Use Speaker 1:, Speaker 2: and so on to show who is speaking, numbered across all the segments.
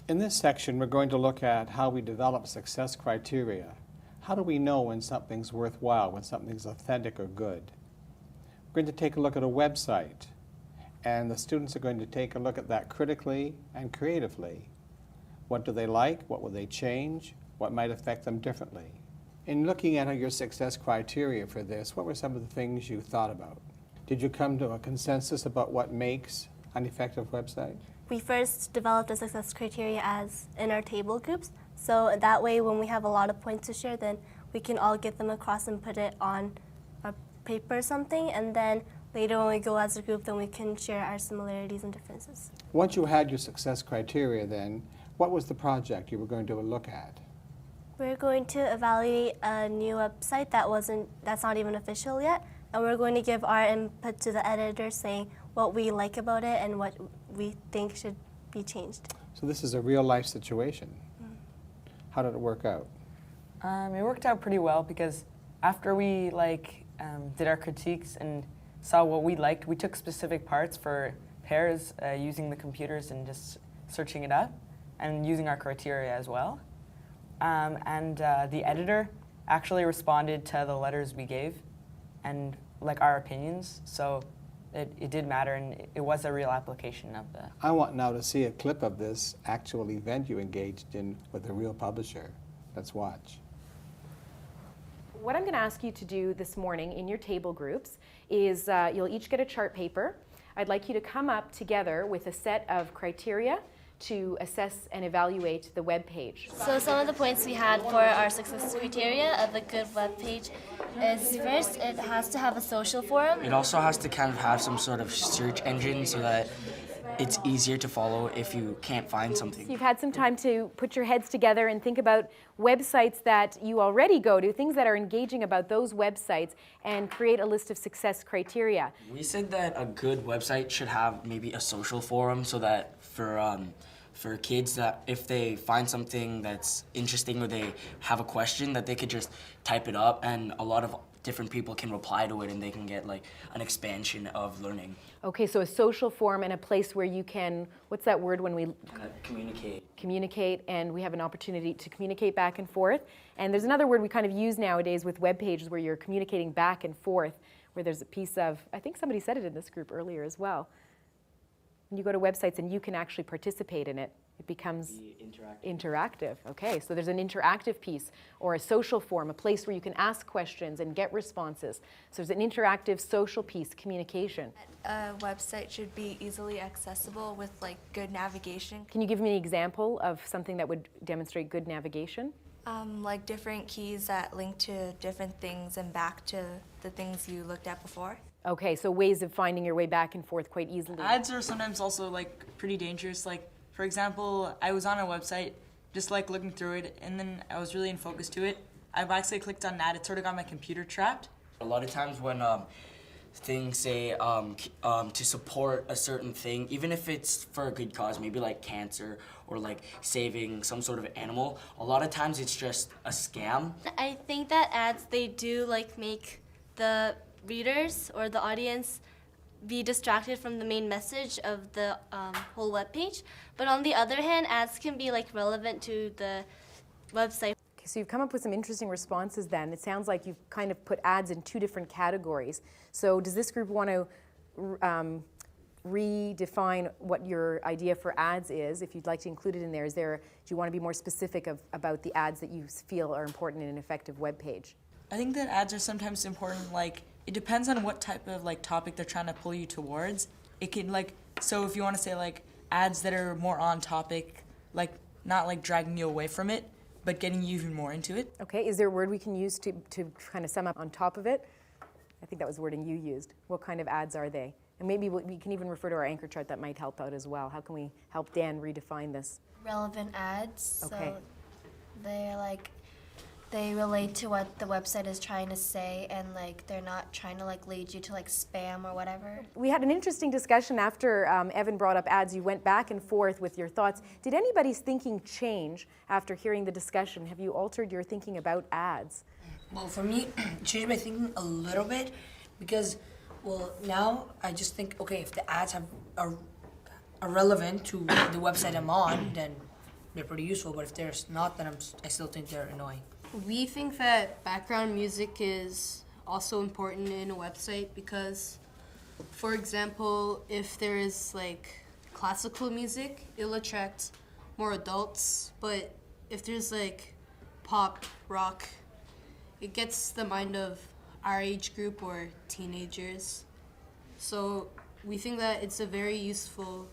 Speaker 1: In this section, we're going to look at how we develop success criteria. How do we know when something's worthwhile, when something's authentic or good? We're going to take a look at a website, and the students are going to take a look at that critically and creatively. What do they like? What will they change? What might affect them differently? In looking at your success criteria for this, what were some of the things you thought about? Did you come to a consensus about what makes an effective website?
Speaker 2: We first developed a success criteria as in our table groups. So that way when we have a lot of points to share, then we can all get them across and put it on a paper or something. And then later when we go as a group, then we can share our similarities and differences.
Speaker 1: Once you had your success criteria then, what was the project you were going to look at?
Speaker 2: We're going to evaluate a new website that's not even official yet. And we're going to give our input to the editor saying what we like about it and what we think should be changed.
Speaker 1: So this is a real life situation. How did it work out?
Speaker 3: It worked out pretty well because after we did our critiques and saw what we liked, we took specific parts for pairs using the computers and just searching it up and using our criteria as well. The editor actually responded to the letters we gave and our opinions, so it did matter, and it was a real application of the...
Speaker 1: I want now to see a clip of this actual event you engaged in with a real publisher. Let's watch.
Speaker 4: What I'm going to ask you to do this morning in your table groups is you'll each get a chart paper. I'd like you to come up together with a set of criteria to assess and evaluate the web page.
Speaker 2: So some of the points we had for our success criteria of a good web page is first, it has to have a social forum.
Speaker 5: It also has to kind of have some sort of search engine so that it's easier to follow if you can't find something.
Speaker 4: You've had some time to put your heads together and think about websites that you already go to, things that are engaging about those websites, and create a list of success criteria.
Speaker 5: We said that a good website should have maybe a social forum so that for kids that if they find something that's interesting or they have a question that they could just type it up and a lot of different people can reply to it and they can get an expansion of learning.
Speaker 4: Okay, so a social forum and a place where you can, what's that word when we...
Speaker 5: Communicate.
Speaker 4: Communicate, and we have an opportunity to communicate back and forth. And there's another word we kind of use nowadays with web pages where you're communicating back and forth, where there's a piece of, I think somebody said it in this group earlier as well. When you go to websites and you can actually participate in it, it becomes interactive. Okay, so there's an interactive piece or a social forum, a place where you can ask questions and get responses. So there's an interactive social piece, communication.
Speaker 6: A website should be easily accessible with good navigation.
Speaker 4: Can you give me an example of something that would demonstrate good navigation?
Speaker 6: Different keys that link to different things and back to the things you looked at before.
Speaker 4: Okay, so ways of finding your way back and forth quite easily.
Speaker 7: Ads are sometimes also pretty dangerous. For example, I was on a website just looking through it, and then I was really in focus to it. I've actually clicked on an ad. It sort of got my computer trapped.
Speaker 5: A lot of times when things say to support a certain thing, even if it's for a good cause, maybe cancer or saving some sort of animal, a lot of times it's just a scam.
Speaker 2: I think that ads, they do make the readers or the audience be distracted from the main message of the whole web page. But on the other hand, ads can be relevant to the website.
Speaker 4: Okay, so you've come up with some interesting responses then. It sounds like you've kind of put ads in two different categories. So does this group want to redefine what your idea for ads is, if you'd like to include it in there? Do you want to be more specific about the ads that you feel are important in an effective web page?
Speaker 7: I think that ads are sometimes important. It depends on what type of topic they're trying to pull you towards. It can so if you want to say ads that are more on topic, not dragging you away from it, but getting you even more into it.
Speaker 4: Okay, is there a word we can use to kind of sum up on top of it? I think that was the wording you used. What kind of ads are they? And maybe we can even refer to our anchor chart. That might help out as well. How can we help Dan redefine this?
Speaker 8: Relevant ads.
Speaker 4: Okay.
Speaker 8: So they're they relate to what the website is trying to say, and they're not trying to lead you to spam or whatever.
Speaker 4: We had an interesting discussion after Evan brought up ads. You went back and forth with your thoughts. Did anybody's thinking change after hearing the discussion? Have you altered your thinking about ads?
Speaker 9: Well, for me, it changed my thinking a little bit because, now I just think, okay, if the ads are relevant to the website I'm on, then they're pretty useful. But if they're not, then I still think they're annoying.
Speaker 10: We think that background music is also important in a website because, for example, if there is like classical music, it'll attract more adults, but if there's like pop, rock, it gets the mind of our age group or teenagers. So we think that it's a very useful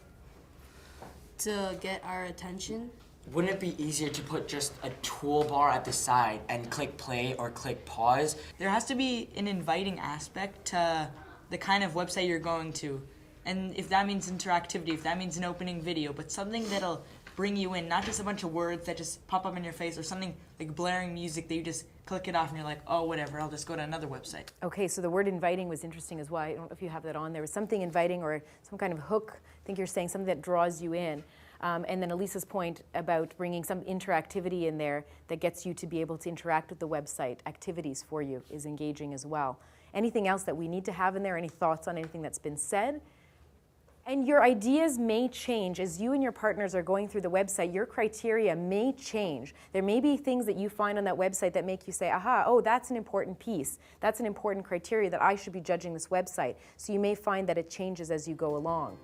Speaker 10: to get our attention.
Speaker 5: Wouldn't it be easier to put just a toolbar at the side and click play or click pause?
Speaker 7: There has to be an inviting aspect to the kind of website you're going to. And if that means interactivity, if that means an opening video, but something that'll bring you in, not just a bunch of words that just pop up in your face or something like blaring music that you just click it off and you're like, oh, whatever, I'll just go to another website.
Speaker 4: Okay, so the word inviting was interesting as well. I don't know if you have that on there. Was something inviting or some kind of hook. I think you're saying something that draws you in. And then Elisa's point about bringing some interactivity in there that gets you to be able to interact with the website, activities for you, is engaging as well. Anything else that we need to have in there? Any thoughts on anything that's been said? And your ideas may change as you and your partners are going through the website. Your criteria may change. There may be things that you find on that website that make you say, aha, oh, that's an important piece. That's an important criteria that I should be judging this website. So you may find that it changes as you go along.